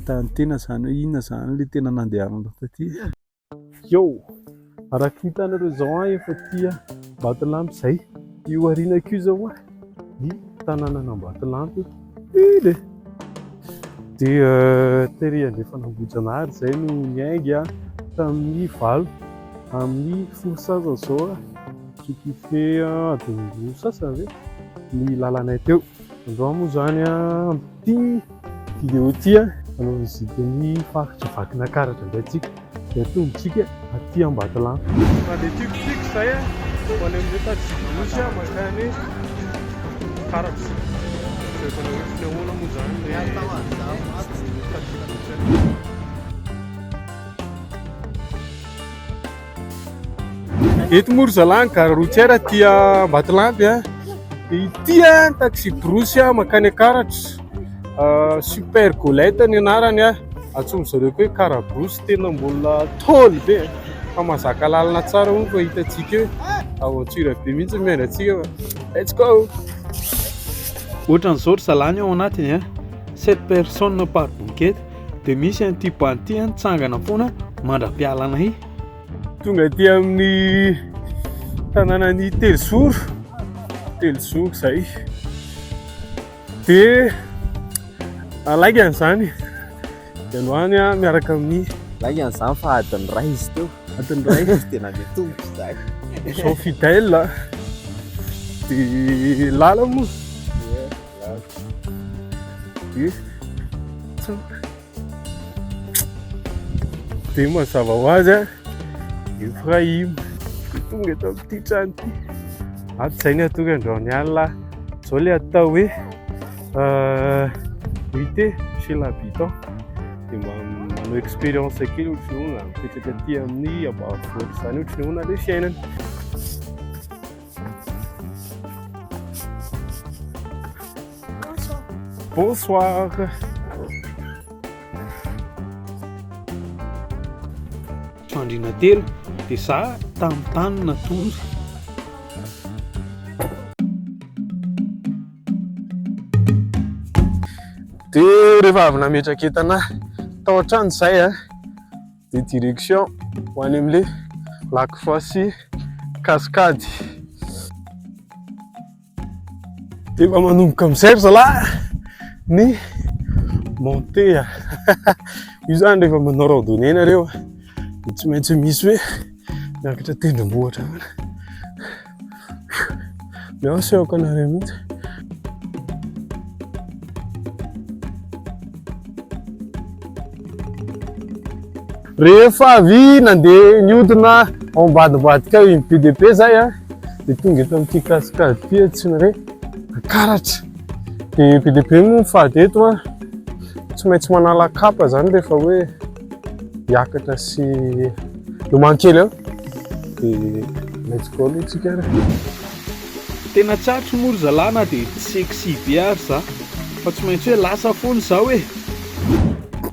mahita ny tena zany hoe inona zany le tena nandehanana taty. Yo, araka hitanareo zao efa tia Batolampy zay. Io arina io zao ny tanàna Batolampy. Ide. Dia tery andefa nambojanahary zay no miainga tamin'ny valo amin'ny folo sasa zao kife adin'ny sasa ve ny lalanay teo. Androa moa zany ty vidéo ty anao visite ny faritra Vakina Karatra indray tsika dia tongotsika aty Ambatolampy. Mandeha tiako zay ho any amin'ny taxi bus makany Karatra. Rehefa nahoefina ahoana moa zany eto moa ry zalahy gare routière ty Ambatolampy ity taxi brosy makany Karatra. Super Golette ny anarany atsomy zareo hoe Karabrosy, tena mbola tôly be fa mazaka lalana tsara moa fa hitantsika hoe aventure be mihitsy miainantsika. Let's go. Ohatran'izao ry zalany ao anatiny 7 personnes par banquette dia misy an'ity banty nitsangana foana mandra-pialana hy. Tonga aty amin'ny tanànan'ny Telozoro zay dia alaiky an'izany dia androany miaraka amin'ny laiky an'izany fa adiny ray izy teo. adiny ray Tena dia tompo zay. so fidèle dia lala moa dia mazava ho azy Efraim tonga eto amin'ity trano ity. Ato zay ny atonga androany alina zao le atao hoe nuitée chez l'habitant. Dia manao expérience kely ohatry ny hoe mipetraka aty amin'ny ambanivohitra izany ohatry ny hoe le fiainana. Bonsoir. Andrina telo dia za tamin'ny tany natory. Dia rehefa avy nametraka entana tao an-trano zay dia direction ho any amin'le lac Foissy Cascade. Dia efa manomboka amin'izay ry zalahy ny montée. Io zany rehefa manao randonnée nareo dia tsy maintsy misy hoe miakatra tendrombohitra. Miaosy anareo mihitsy. Rehefa avy nandeha niodina ao ambadimbadika iny PDP zay dia tonga eto amin'ity kaskady ity antsoina hoe Karatra. Dia PDP moa mifady eto tsy maintsy manala kapa zany rehefa hoe hiakatra sy lomano kely ao. Dia let's go aloha tsika. Tena tsarotry moa ry zalahy na dia tsy sexy be ary za fa tsy maintsy hoe lasa foana zaho e.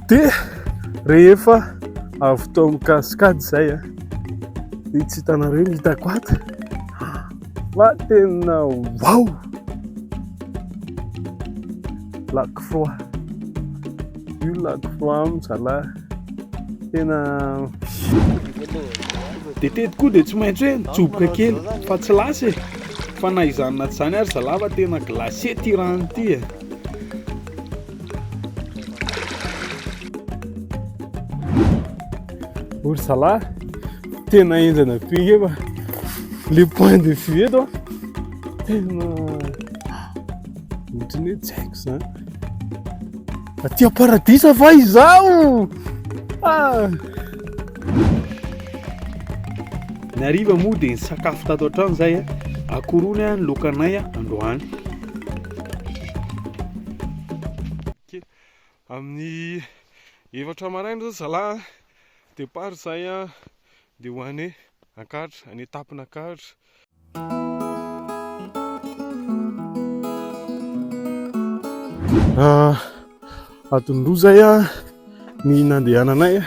Dia rehefa avy tao amin'ny kaskady zay dia tsy hitanareo ny hitako ato fa tena wow, lac froid. Io lac froid amin'ny zalahy tena. Dia teto koa dia tsy maintsy hoe mijoboka kely fa tsy lasa e. Fa na izany na tsy izany ary zalahy fa tena glacé ty rano ity Ory zalahy tena enjana be efa le point de vue eto tena ohatrany hoe tsy haiko zany. Aty paradisa va izao. Ny hariva moa dia ny sakafo tato an-trano zay akorony ny lokanay androany. Amin'ny efatra maraina zao zalahy départ zay dia ho any Ankadra, any Tampinakadra. Adiny roa zay ny nandehananay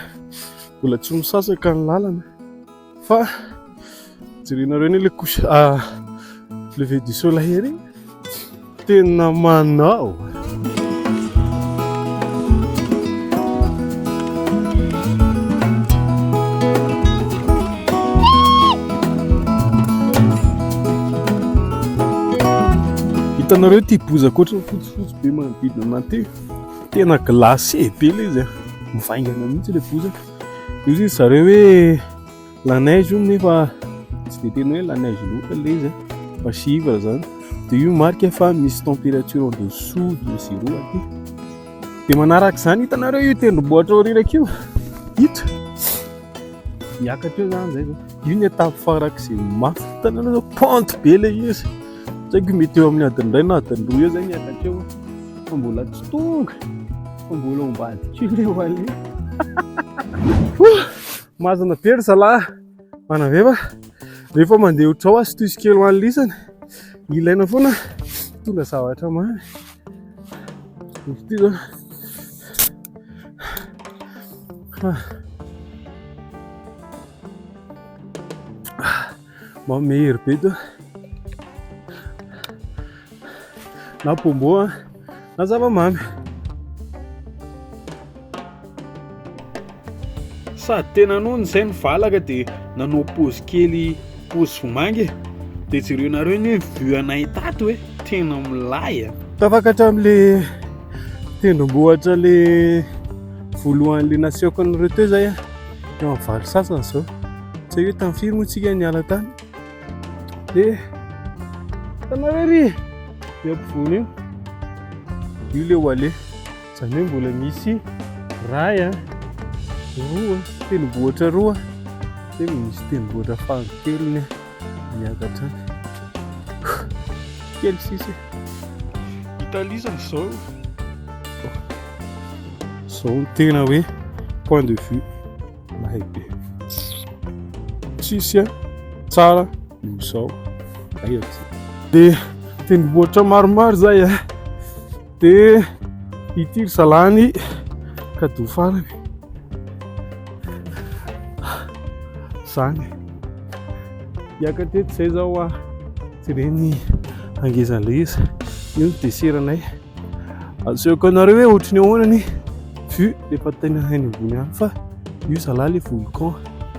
mbola tsy misasaka ny lalana fa jerenareo ny le lever du soleil regny tena manao. Hitanareo ty bozaka ohatry ny fotsifotsy be manodidina anaty tena glacé be ilay izy mivaingana mihitsy ilay bozaka. Io izy zareo hoe la neige io nefa tsy dia tena hoe la neige loatra ilay izy fa chivre zany. Dia io marque fa misy température en dessous de 0 aty. Dia manaraka izany hitanareo io tendrombohitra aoriana io hita miakatra eo zany zay zao. Io ny étape farak'izay mafy hitanareo zao pente be ilay izy. Tsy haiko mety eo amin'ny adiny iray na adiny roa eo zay miakatra eo fa mbola tsy tonga fa mbola ombadika io ilay hoale. Mazana be ry zalahy manaveva rehefa mandeha ohatrao astuce kely ho an'ny lisany ilaina foana tondra zavatra mamy. Ity zao mamy hery be to na pombo na zavamamy. Sady tena nono izay ny valaka dia nanao pôzy kely pôzy vomangy dia jerenareo ny vue anay tato hoe tena milay. Tafakatra amin'ilay tendrombohitra le voalohan'ilay nasiako an'ireo teo zay eo amin'ny valo sasany zao. Tsy hoe tamin'ny firy moa tsika niala tany dia tanareo ry eo ampovoany io ilay hoale izany hoe mbola misy ray roa tendrombohitra roa dia misy tendrombohitra fahakeliny miakatra kely sisy italisana izao izao no tena hoe point de vue mahay be sisy tsara izao aty. Dia tendrombohitra maromaro zay dia ity ry zalany kadoa farany zany hiakatra eto izay zao jereny angezan'ilay izy io ny deseranay azoko anareo hoe ohatrany ahoana ny vue rehefa tena hainy ambony any fa io zalahy ilay volcan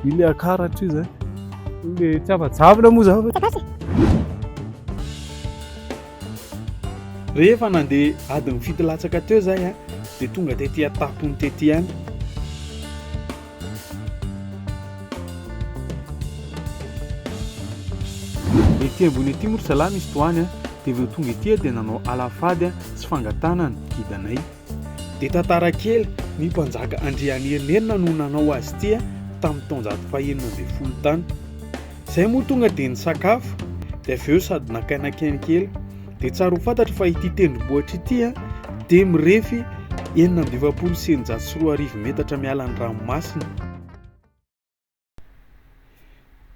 io ilay akaratra io zany ilay tsy avajavina moa zany rehefa nandeha adiny fito latsaka teo zay dia tonga tety atapony tety any. Ety ambony ety moa ry zalahy misy toany dia vao tonga ety dia nanao alafady sy fangatanana gidanay. Dia tantara kely ny mpanjaka Andrianirina no nanao azy ity tamin'ny taonjato fahaenina ambin'ny folo tany. Izay moa tonga dia nisakafo dia avy eo sady nakainakainy kely. Dia tsara ho fantatra fa ity tendrombohitra ity dia mirefy 920 senjato sy 1000 metatra miala ny ranomasina.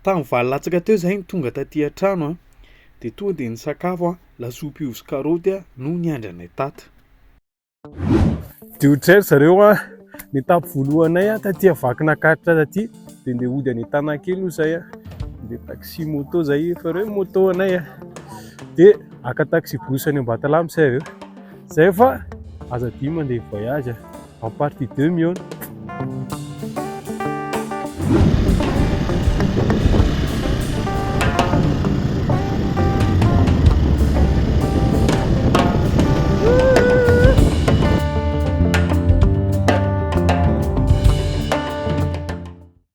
Tamin'ny valo latsaka teo izay ny tonga taty an-trano dia tonga dia nisakafo lasopy ovy sy karaoty no niandranay tato. Dia ohatray zareo ny etapy voalohanay taty Vakinankaratra taty dia ndeha hody any Antanakely zay dia taxi moto zay efa reo moto anay dia aka taxi bus any Ambatolampy zay aveo zay fa aza dimy mandeha voyage en partie 2 millions